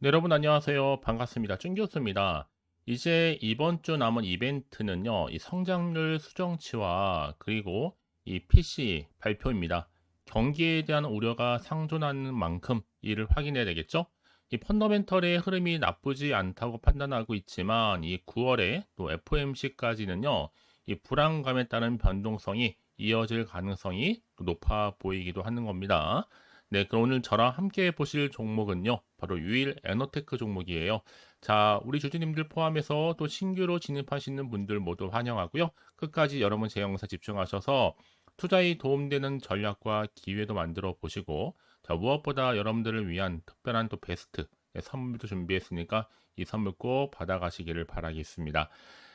네, 여러분 안녕하세요. 반갑습니다. 준 교수입니다. 이제 이번 주 남은 이벤트는요, 이 성장률 수정치와 그리고 이 PC 발표입니다. 경기에 대한 우려가 상존하는 만큼 이를 확인해야 되겠죠? 이 펀더멘털의 흐름이 나쁘지 않다고 판단하고 있지만 이 9월에 또 FOMC까지는요, 이 불안감에 따른 변동성이 이어질 가능성이 또 높아 보이기도 하는 겁니다. 네, 그럼 오늘 저랑 함께 보실 종목은요, 바로 유일 에너테크 종목이에요. 자, 우리 주주님들 포함해서 또 신규로 진입하시는 분들 모두 환영하고요. 끝까지 여러분 제 영상 집중하셔서 투자에 도움되는 전략과 기회도 만들어 보시고, 자, 무엇보다 여러분들을 위한 특별한 또 베스트 선물도 준비했으니까 이 선물 꼭 받아가시기를 바라겠습니다.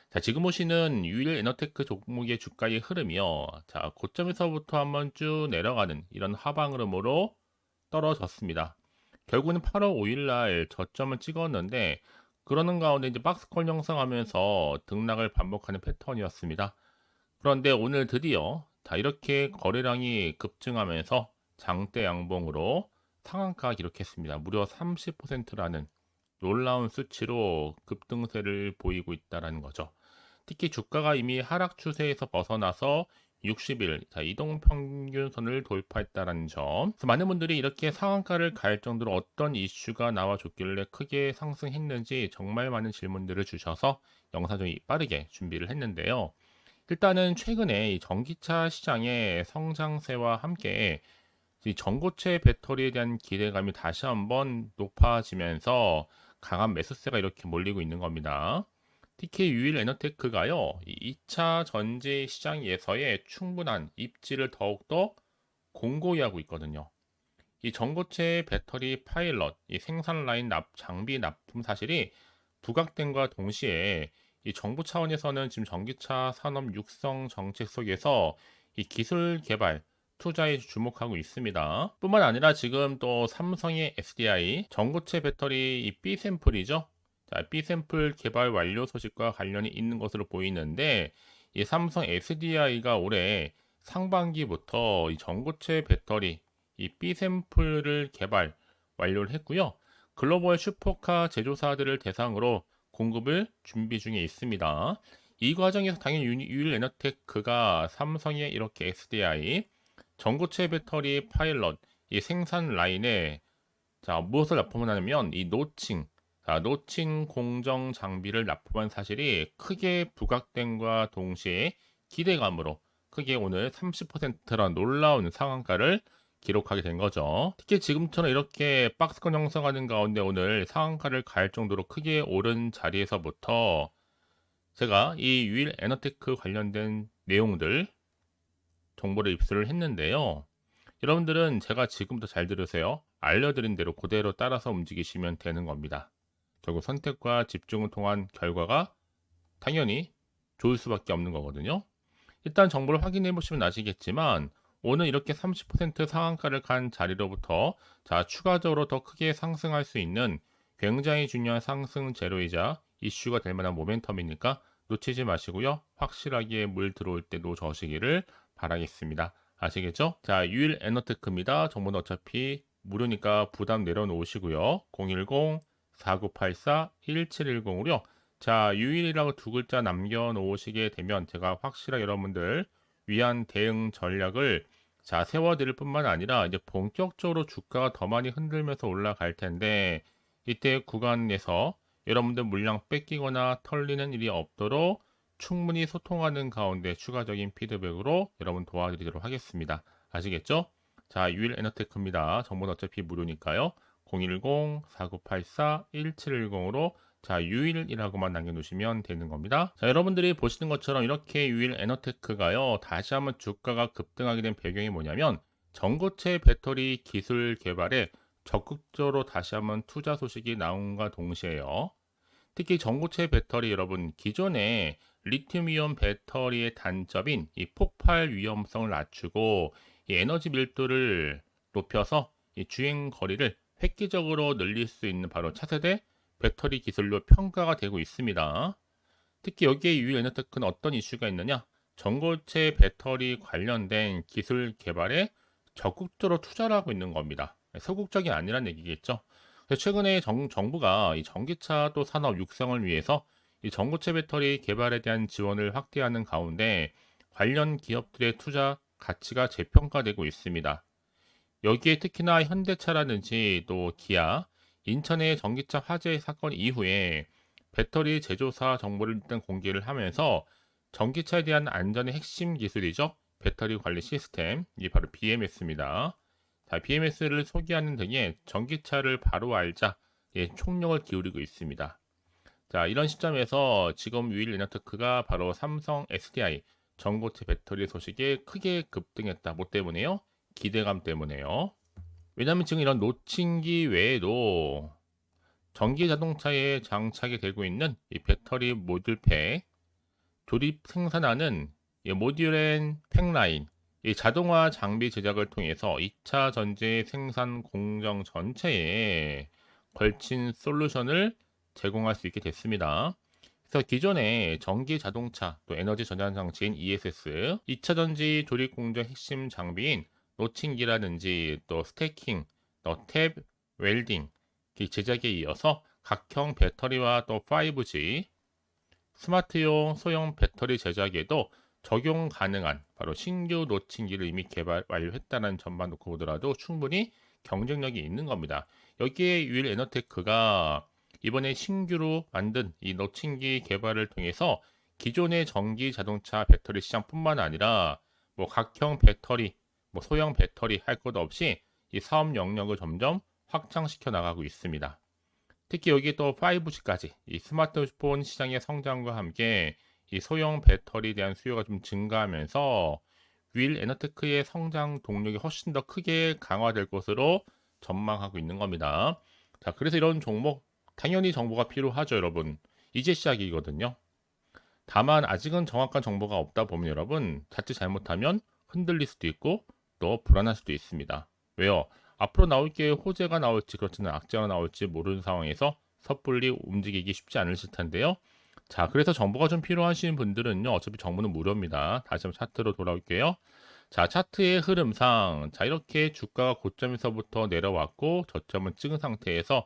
자, 지금 보시는 유일 에너테크 종목의 주가의 흐름이요. 자, 고점에서부터 한번 쭉 내려가는 이런 하방 흐름으로 떨어졌습니다. 결국은 8월 5일 날 저점을 찍었는데 그러는 가운데 이제 박스권 형성하면서 등락을 반복하는 패턴이었습니다. 그런데 오늘 드디어 자 이렇게 거래량이 급증하면서 장대 양봉으로 상한가 기록했습니다. 무려 30%라는 놀라운 수치로 급등세를 보이고 있다는 거죠. 특히 주가가 이미 하락 추세에서 벗어나서 60일 이동평균선을 돌파했다는 점. 그래서 많은 분들이 이렇게 상한가를 갈 정도로 어떤 이슈가 나와줬길래 크게 상승했는지 정말 많은 질문들을 주셔서 영상 좀 빠르게 준비를 했는데요. 일단은 최근에 이 전기차 시장의 성장세와 함께 이 전고체 배터리에 대한 기대감이 다시 한번 높아지면서 강한 매수세가 이렇게 몰리고 있는 겁니다. 특히 유일 에너테크가요, 이 2차 전지 시장에서의 충분한 입지를 더욱더 공고히 하고 있거든요. 이 전고체 배터리 파일럿, 이 생산 라인 장비 납품 사실이 부각됨과 동시에 이 정부 차원에서는 지금 전기차 산업 육성 정책 속에서 이 기술 개발, 투자에 주목하고 있습니다. 뿐만 아니라 지금 또 삼성의 SDI, 전고체 배터리 이 B 샘플이죠. 자, B 샘플 개발 완료 소식과 관련이 있는 것으로 보이는데, 이 삼성 SDI가 올해 상반기부터 이 전고체 배터리 이 B 샘플을 개발 완료를 했고요. 글로벌 슈퍼카 제조사들을 대상으로 공급을 준비 중에 있습니다. 이 과정에서 당연히 유일 에너테크가 삼성의 이렇게 SDI 전고체 배터리 파일럿 이 생산 라인에 자 무엇을 납품하냐면 이 노칭 공정 장비를 납품한 사실이 크게 부각됨과 동시에 기대감으로 크게 오늘 30%란 놀라운 상한가를 기록하게 된 거죠. 특히 지금처럼 이렇게 박스권 형성하는 가운데 오늘 상한가를 갈 정도로 크게 오른 자리에서부터 제가 이 유일 에너테크 관련된 내용들 정보를 입수를 했는데요. 여러분들은 제가 지금부터 잘 들으세요. 알려드린 대로 그대로 따라서 움직이시면 되는 겁니다. 결국 선택과 집중을 통한 결과가 당연히 좋을 수밖에 없는 거거든요. 일단 정보를 확인해 보시면 아시겠지만 오늘 이렇게 30% 상한가를 간 자리로부터 자 추가적으로 더 크게 상승할 수 있는 굉장히 중요한 상승 재료이자 이슈가 될 만한 모멘텀이니까 놓치지 마시고요. 확실하게 물 들어올 때 놓으시기를 바라겠습니다. 아시겠죠? 자, 유일 에너테크입니다. 정보는 어차피 무료니까 부담 내려놓으시고요. 010-4984-1710으로요. 자, 유일이라고 두 글자 남겨놓으시게 되면 제가 확실하게 여러분들 위한 대응 전략을 자, 세워드릴 뿐만 아니라 이제 본격적으로 주가가 더 많이 흔들면서 올라갈 텐데 이때 구간에서 여러분들 물량 뺏기거나 털리는 일이 없도록 충분히 소통하는 가운데 추가적인 피드백으로 여러분 도와드리도록 하겠습니다. 아시겠죠? 자, 유일 에너테크입니다. 정보는 어차피 무료니까요. 010-4984-1710으로 자, 유일이라고만 남겨놓으시면 되는 겁니다. 자, 여러분들이 보시는 것처럼 이렇게 유일 에너테크가요. 다시 한번 주가가 급등하게 된 배경이 뭐냐면 전고체 배터리 기술 개발에 적극적으로 다시 한번 투자 소식이 나온과 동시에요. 특히 전고체 배터리 여러분 기존에 리튬이온 배터리의 단점인 이 폭발 위험성을 낮추고 이 에너지 밀도를 높여서 이 주행 거리를 획기적으로 늘릴 수 있는 바로 차세대 배터리 기술로 평가가 되고 있습니다. 특히 여기에 유일 에너테크는 어떤 이슈가 있느냐? 전고체 배터리 관련된 기술 개발에 적극적으로 투자를 하고 있는 겁니다. 소극적이 아니란 얘기겠죠. 최근에 정부가 이 전기차 또 산업 육성을 위해서 이 전고체 배터리 개발에 대한 지원을 확대하는 가운데 관련 기업들의 투자 가치가 재평가되고 있습니다. 여기에 특히나 현대차라든지 또 기아, 인천의 전기차 화재 사건 이후에 배터리 제조사 정보를 일단 공개를 하면서 전기차에 대한 안전의 핵심 기술이죠. 배터리 관리 시스템, 이게 바로 BMS입니다. 자, BMS를 소개하는 등의 전기차를 바로 알자 예, 총력을 기울이고 있습니다. 자, 이런 시점에서 지금 유일 에너테크가 바로 삼성 SDI 전고체 배터리 소식에 크게 급등했다. 뭐 때문에요? 기대감 때문에요. 왜냐하면 지금 이런 노친기 외에도 전기 자동차에 장착이 되고 있는 이 배터리 모듈팩, 조립 생산하는 이 모듈 앤 팩라인, 이 자동화 장비 제작을 통해서 2차 전지 생산 공정 전체에 걸친 솔루션을 제공할 수 있게 됐습니다. 그래서 기존의 전기 자동차 또 에너지 전환 장치인 ESS, 2차 전지 조립 공정 핵심 장비인 노칭기라든지 또 스태킹, 또 탭, 웰딩 제작에 이어서 각형 배터리와 또 5G, 스마트용 소형 배터리 제작에도 적용 가능한 바로 신규 노칭기를 이미 개발 완료했다는 점만 놓고 보더라도 충분히 경쟁력이 있는 겁니다. 여기에 유일 에너테크가 이번에 신규로 만든 이 노칭기 개발을 통해서 기존의 전기 자동차 배터리 시장뿐만 아니라 뭐 각형 배터리, 뭐 소형 배터리 할 것 없이 이 사업 영역을 점점 확장시켜 나가고 있습니다. 특히 여기 또 5G까지 이 스마트폰 시장의 성장과 함께 이 소형 배터리에 대한 수요가 좀 증가하면서 윌 에너테크의 성장 동력이 훨씬 더 크게 강화될 것으로 전망하고 있는 겁니다. 자, 그래서 이런 종목 당연히 정보가 필요하죠, 여러분. 이제 시작이거든요. 다만 아직은 정확한 정보가 없다 보면 여러분 자칫 잘못하면 흔들릴 수도 있고 또 불안할 수도 있습니다. 왜요? 앞으로 나올 게 호재가 나올지 그렇지는 악재가 나올지 모르는 상황에서 섣불리 움직이기 쉽지 않으실 텐데요. 자, 그래서 정보가 좀 필요하신 분들은요. 어차피 정보는 무료입니다. 다시 한번 차트로 돌아올게요. 자, 차트의 흐름상 자 이렇게 주가가 고점에서부터 내려왔고 저점을 찍은 상태에서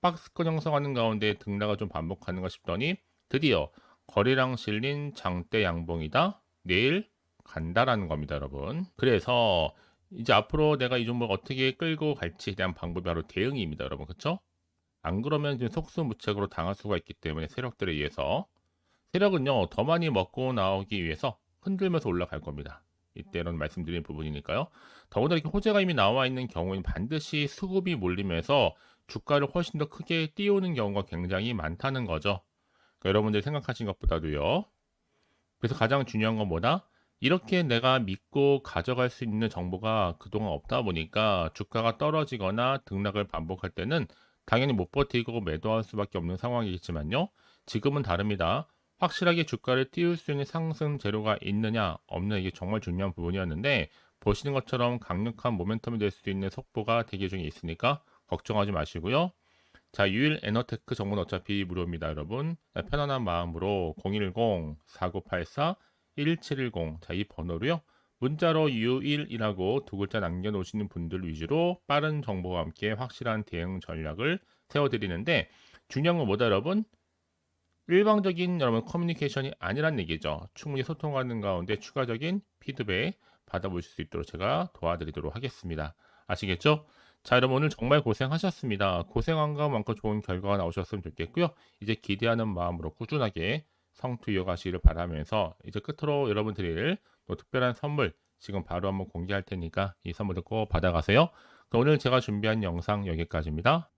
박스권 형성하는 가운데 등락을 좀 반복하는가 싶더니 드디어 거래량 실린 장대 양봉이다. 내일 간다라는 겁니다, 여러분. 그래서 이제 앞으로 내가 이 종목을 어떻게 끌고 갈지에 대한 방법이 바로 대응입니다, 여러분. 그렇죠? 안 그러면 지금 속수무책으로 당할 수가 있기 때문에 세력들에 의해서 세력은요 더 많이 먹고 나오기 위해서 흔들면서 올라갈 겁니다. 이때는 말씀드린 부분이니까요. 더구나 이렇게 호재가 이미 나와 있는 경우에는 반드시 수급이 몰리면서 주가를 훨씬 더 크게 띄우는 경우가 굉장히 많다는 거죠. 그러니까 여러분들이 생각하신 것보다도요. 그래서 가장 중요한 건 뭐다? 이렇게 내가 믿고 가져갈 수 있는 정보가 그동안 없다 보니까 주가가 떨어지거나 등락을 반복할 때는 당연히 못 버티고 매도할 수밖에 없는 상황이겠지만요. 지금은 다릅니다. 확실하게 주가를 띄울 수 있는 상승 재료가 있느냐 없느냐 이게 정말 중요한 부분이었는데 보시는 것처럼 강력한 모멘텀이 될 수 있는 속보가 대기 중에 있으니까 걱정하지 마시고요. 자, 유일 에너테크 정보는 어차피 무료입니다, 여러분. 자, 편안한 마음으로 010-4984-1710 자, 이 번호로요. 문자로 유일이라고 두 글자 남겨놓으시는 분들 위주로 빠른 정보와 함께 확실한 대응 전략을 세워드리는데 중요한 건 뭐다, 여러분? 일방적인 여러분 커뮤니케이션이 아니란 얘기죠. 충분히 소통하는 가운데 추가적인 피드백 받아보실 수 있도록 제가 도와드리도록 하겠습니다. 아시겠죠? 자, 여러분 오늘 정말 고생하셨습니다. 고생한 것만큼 좋은 결과가 나오셨으면 좋겠고요. 이제 기대하는 마음으로 꾸준하게 성투 이어가시기를 바라면서 이제 끝으로 여러분 드릴 또 특별한 선물 지금 바로 한번 공개할 테니까 이 선물도 꼭 받아가세요. 오늘 제가 준비한 영상 여기까지입니다.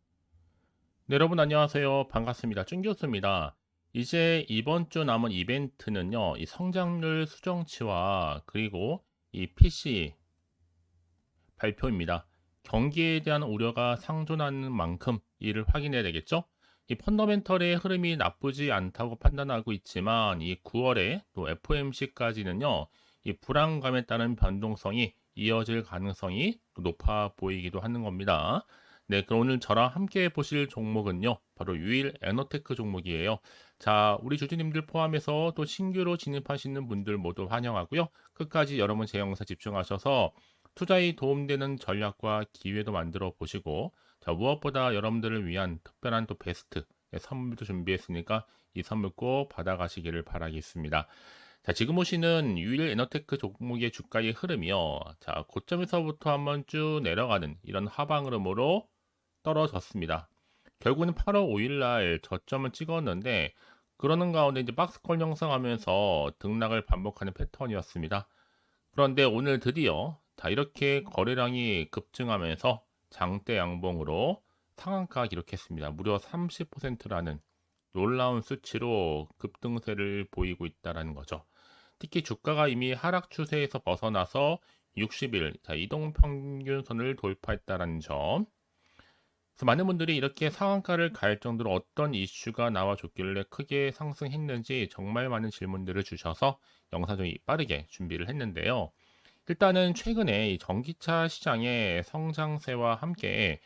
네, 여러분 안녕하세요. 반갑습니다. 쭝교수입니다. 이제 이번 주 남은 이벤트는요, 이 성장률 수정치와 그리고 이 PC 발표입니다. 경기에 대한 우려가 상존하는 만큼 이를 확인해야 되겠죠? 이 펀더멘털의 흐름이 나쁘지 않다고 판단하고 있지만 이 9월에 또 FOMC까지는요, 이 불안감에 따른 변동성이 이어질 가능성이 높아 보이기도 하는 겁니다. 네, 그럼 오늘 저랑 함께 보실 종목은요, 바로 유일 에너테크 종목이에요. 자, 우리 주주님들 포함해서 또 신규로 진입하시는 분들 모두 환영하고요. 끝까지 여러분 제 영상 집중하셔서 투자에 도움되는 전략과 기회도 만들어 보시고 자, 무엇보다 여러분들을 위한 특별한 또 베스트 선물도 준비했으니까 이 선물 꼭 받아가시기를 바라겠습니다. 자, 지금 보시는 유일 에너테크 종목의 주가의 흐름이요. 자, 고점에서부터 한번 쭉 내려가는 이런 하방 흐름으로 떨어졌습니다. 결국은 8월 5일 날 저점을 찍었는데 그러는 가운데 이제 박스권 형성하면서 등락을 반복하는 패턴이었습니다. 그런데 오늘 드디어 자, 이렇게 거래량이 급증하면서 장대 양봉으로 상한가 기록했습니다. 무려 30%라는 놀라운 수치로 급등세를 보이고 있다는 거죠. 특히 주가가 이미 하락 추세에서 벗어나서 60일 이동평균선을 돌파했다는 점. 그래서 많은 분들이 이렇게 상한가를 갈 정도로 어떤 이슈가 나와줬길래 크게 상승했는지 정말 많은 질문들을 주셔서 영상 좀 빠르게 준비를 했는데요. 일단은 최근에 이 전기차 시장의 성장세와 함께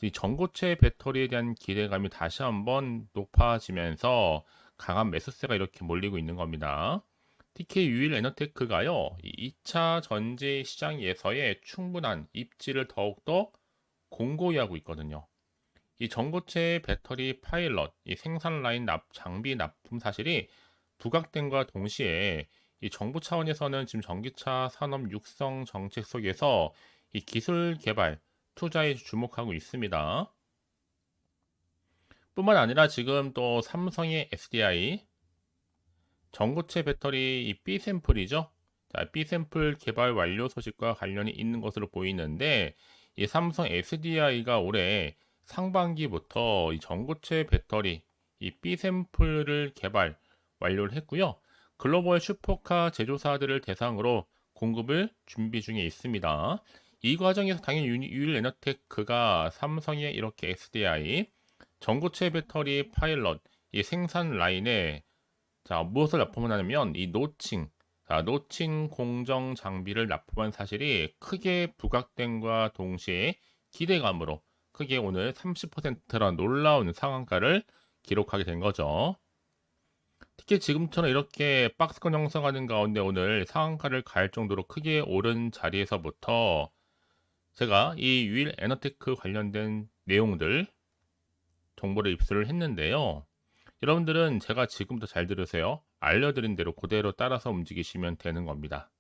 이 전고체 배터리에 대한 기대감이 다시 한번 높아지면서 강한 매수세가 이렇게 몰리고 있는 겁니다. 특히 유일 에너테크가요, 이 2차 전지 시장에서의 충분한 입지를 더욱더 공고히 하고 있거든요. 이 전고체 배터리 파일럿, 이 생산 라인 장비 납품 사실이 부각됨과 동시에 이 정부 차원에서는 지금 전기차 산업 육성 정책 속에서 이 기술 개발, 투자에 주목하고 있습니다. 뿐만 아니라 지금 또 삼성의 SDI, 전고체 배터리 이 B샘플이죠. 자, B샘플 개발 완료 소식과 관련이 있는 것으로 보이는데 이 삼성 SDI가 올해 상반기부터 이 전고체 배터리 이 B샘플을 개발 완료를 했고요. 글로벌 슈퍼카 제조사들을 대상으로 공급을 준비 중에 있습니다. 이 과정에서 당연히 유일 에너테크가 삼성의 이렇게 SDI 전고체 배터리 파일럿 이 생산 라인에 자, 무엇을 납품하냐면 이 노칭 공정 장비를 납품한 사실이 크게 부각됨과 동시에 기대감으로 크게 오늘 30%란 놀라운 상한가를 기록하게 된 거죠. 특히 지금처럼 이렇게 박스권 형성하는 가운데 오늘 상한가를 갈 정도로 크게 오른 자리에서부터 제가 이 유일 에너테크 관련된 내용들 정보를 입수를 했는데요. 여러분들은 제가 지금부터 잘 들으세요. 알려드린 대로 그대로 따라서 움직이시면 되는 겁니다.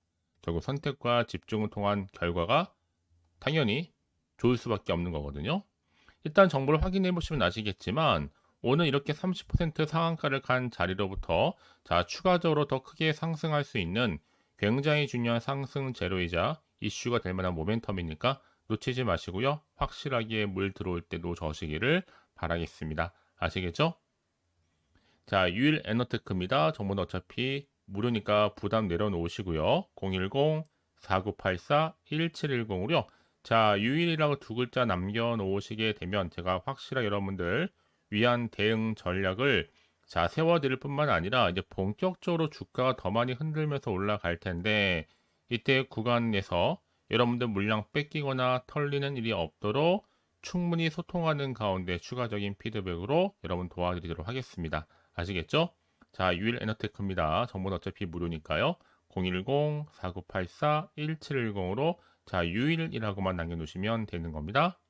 결국 선택과 집중을 통한 결과가 당연히 좋을 수밖에 없는 거거든요. 일단 정보를 확인해 보시면 아시겠지만 오늘 이렇게 30% 상한가를 간 자리로부터 자 추가적으로 더 크게 상승할 수 있는 굉장히 중요한 상승 재료이자 이슈가 될 만한 모멘텀이니까 놓치지 마시고요. 확실하게 물 들어올 때 놓으시기를 바라겠습니다. 아시겠죠? 자, 유일 에너테크입니다. 정보는 어차피 무료니까 부담 내려놓으시고요. 010-4984-1710으로요. 자, 유일이라고 두 글자 남겨놓으시게 되면 제가 확실하게 여러분들 위한 대응 전략을 자, 세워드릴 뿐만 아니라 이제 본격적으로 주가가 더 많이 흔들면서 올라갈 텐데 이때 구간에서 여러분들 물량 뺏기거나 털리는 일이 없도록 충분히 소통하는 가운데 추가적인 피드백으로 여러분 도와드리도록 하겠습니다. 아시겠죠? 자, 유일 에너테크입니다. 정보는 어차피 무료니까요. 010-4984-1710으로 자, 유일이라고만 남겨놓으시면 되는 겁니다.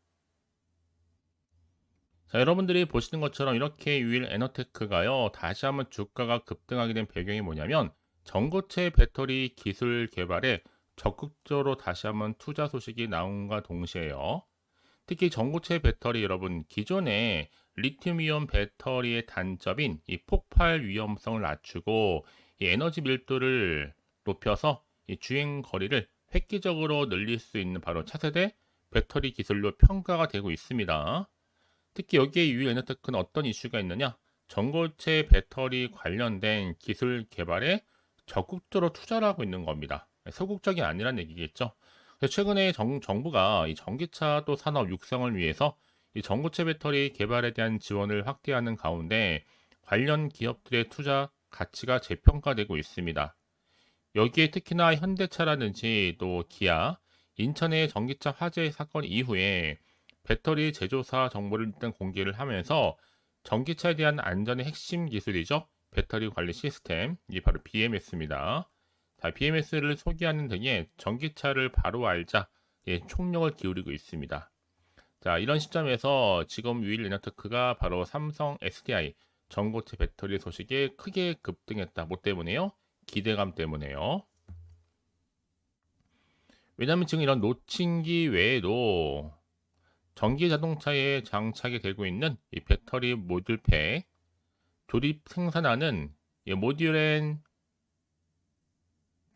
자, 여러분들이 보시는 것처럼 이렇게 유일 에너테크가요. 다시 한번 주가가 급등하게 된 배경이 뭐냐면 전고체 배터리 기술 개발에 적극적으로 다시 한번 투자 소식이 나온과 동시에요. 특히 전고체 배터리 여러분 기존에 리튬이온 배터리의 단점인 이 폭발 위험성을 낮추고 이 에너지 밀도를 높여서 이 주행 거리를 획기적으로 늘릴 수 있는 바로 차세대 배터리 기술로 평가가 되고 있습니다. 특히 여기에 유일 에너테크는 어떤 이슈가 있느냐? 전고체 배터리 관련된 기술 개발에 적극적으로 투자를 하고 있는 겁니다. 소극적이 아니란 얘기겠죠. 그래서 최근에 정부가 이 전기차 또 산업 육성을 위해서 이 전고체 배터리 개발에 대한 지원을 확대하는 가운데 관련 기업들의 투자 가치가 재평가되고 있습니다. 여기에 특히나 현대차라든지 또 기아, 인천의 전기차 화재 사건 이후에 배터리 제조사 정보를 일단 공개를 하면서 전기차에 대한 안전의 핵심 기술이죠. 배터리 관리 시스템, 이 바로 BMS입니다. 자, BMS를 소개하는 등의 전기차를 바로 알자 예, 총력을 기울이고 있습니다. 자, 이런 시점에서 지금 유일 에너테크가 바로 삼성 SDI 전고체 배터리 소식에 크게 급등했다. 뭐 때문에요? 기대감 때문에요. 왜냐하면 지금 이런 노친기 외에도 전기 자동차에 장착이 되고 있는 이 배터리 모듈팩 조립 생산하는 이 모듈 앤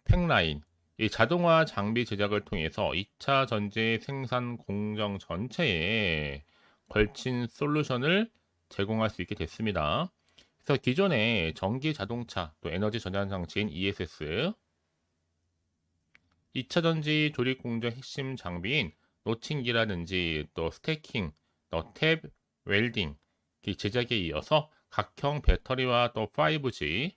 팩라인 이 자동화 장비 제작을 통해서 2차 전지 생산 공정 전체에 걸친 솔루션을 제공할 수 있게 됐습니다. 그래서 기존의 전기 자동차 또 에너지 전환 장치인 ESS 2차 전지 조립 공정 핵심 장비인 노칭기라든지 또 스태킹, 또 탭, 웰딩 제작에 이어서 각형 배터리와 또 5G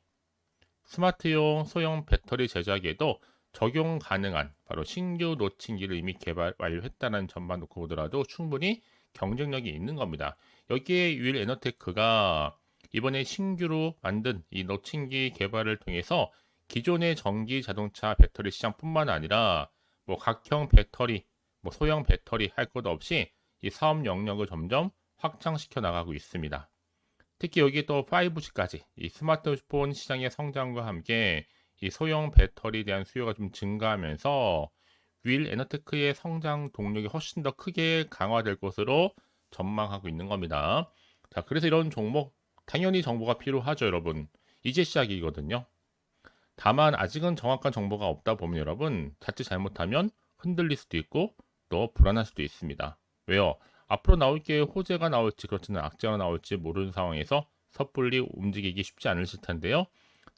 스마트용 소형 배터리 제작에도 적용 가능한 바로 신규 노칭기를 이미 개발 완료했다는 점만 놓고 보더라도 충분히 경쟁력이 있는 겁니다. 여기에 유일 에너테크가 이번에 신규로 만든 이 노칭기 개발을 통해서 기존의 전기 자동차 배터리 시장뿐만 아니라 뭐 각형 배터리, 뭐 소형 배터리 할 것 없이 이 사업 영역을 점점 확장시켜 나가고 있습니다. 특히 여기 또 5G까지 이 스마트폰 시장의 성장과 함께 이 소형 배터리에 대한 수요가 좀 증가하면서 윌 에너테크의 성장 동력이 훨씬 더 크게 강화될 것으로 전망하고 있는 겁니다. 자, 그래서 이런 종목 당연히 정보가 필요하죠, 여러분. 이제 시작이거든요. 다만 아직은 정확한 정보가 없다 보면 여러분 자칫 잘못하면 흔들릴 수도 있고 또 불안할 수도 있습니다. 왜요? 앞으로 나올 게 호재가 나올지 그렇지는 악재가 나올지 모르는 상황에서 섣불리 움직이기 쉽지 않으실 텐데요.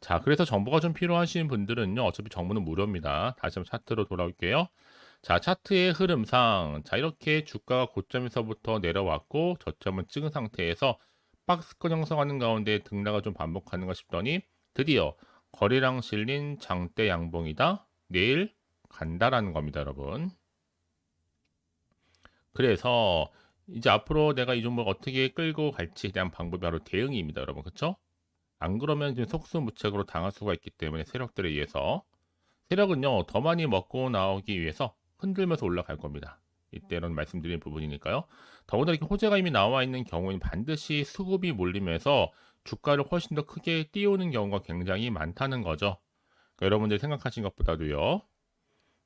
자, 그래서 정보가 좀 필요하신 분들은요. 어차피 정보는 무료입니다. 다시 한번 차트로 돌아올게요. 자, 차트의 흐름상 자 이렇게 주가가 고점에서부터 내려왔고 저점은 찍은 상태에서 박스권 형성하는 가운데 등락을 좀 반복하는가 싶더니 드디어 거래량 실린 장대 양봉이다. 내일 간다라는 겁니다, 여러분. 그래서 이제 앞으로 내가 이 종목 어떻게 끌고 갈지에 대한 방법이 바로 대응입니다, 여러분. 그렇죠? 안 그러면 지금 속수무책으로 당할 수가 있기 때문에 세력들에 의해서 세력은요 더 많이 먹고 나오기 위해서 흔들면서 올라갈 겁니다. 이때는 말씀드린 부분이니까요. 더군다나 이렇게 호재가 이미 나와 있는 경우에는 반드시 수급이 몰리면서 주가를 훨씬 더 크게 띄우는 경우가 굉장히 많다는 거죠. 그러니까 여러분들이 생각하신 것보다도요.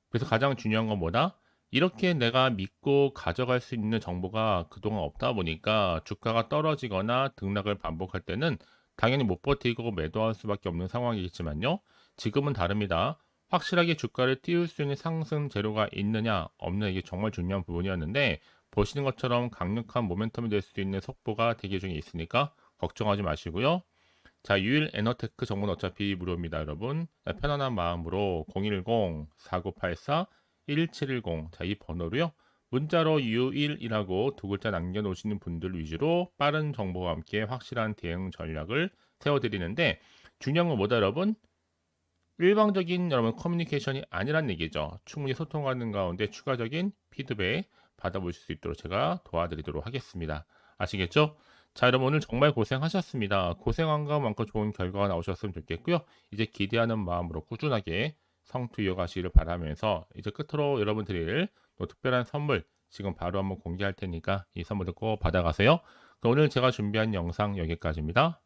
그래서 가장 중요한 건 뭐다? 이렇게 내가 믿고 가져갈 수 있는 정보가 그동안 없다 보니까 주가가 떨어지거나 등락을 반복할 때는 당연히 못 버티고 매도할 수밖에 없는 상황이겠지만요. 지금은 다릅니다. 확실하게 주가를 띄울 수 있는 상승 재료가 있느냐 없느냐 이게 정말 중요한 부분이었는데 보시는 것처럼 강력한 모멘텀이 될 수 있는 속보가 대기 중에 있으니까 걱정하지 마시고요. 자, 유일 에너테크 정보는 어차피 무료입니다, 여러분. 자, 편안한 마음으로 010-4984-1710 자, 이 번호로요. 문자로 U1이라고 두 글자 남겨놓으시는 분들 위주로 빠른 정보와 함께 확실한 대응 전략을 세워드리는데 중요한 건 뭐다, 여러분? 일방적인 여러분 커뮤니케이션이 아니란 얘기죠. 충분히 소통하는 가운데 추가적인 피드백 받아보실 수 있도록 제가 도와드리도록 하겠습니다. 아시겠죠? 자, 여러분 오늘 정말 고생하셨습니다. 고생한 것만큼 좋은 결과가 나오셨으면 좋겠고요. 이제 기대하는 마음으로 꾸준하게 성투 이어가시기를 바라면서 이제 끝으로 여러분 드릴 또 특별한 선물 지금 바로 한번 공개할 테니까 이 선물을 꼭 받아가세요. 오늘 제가 준비한 영상 여기까지입니다.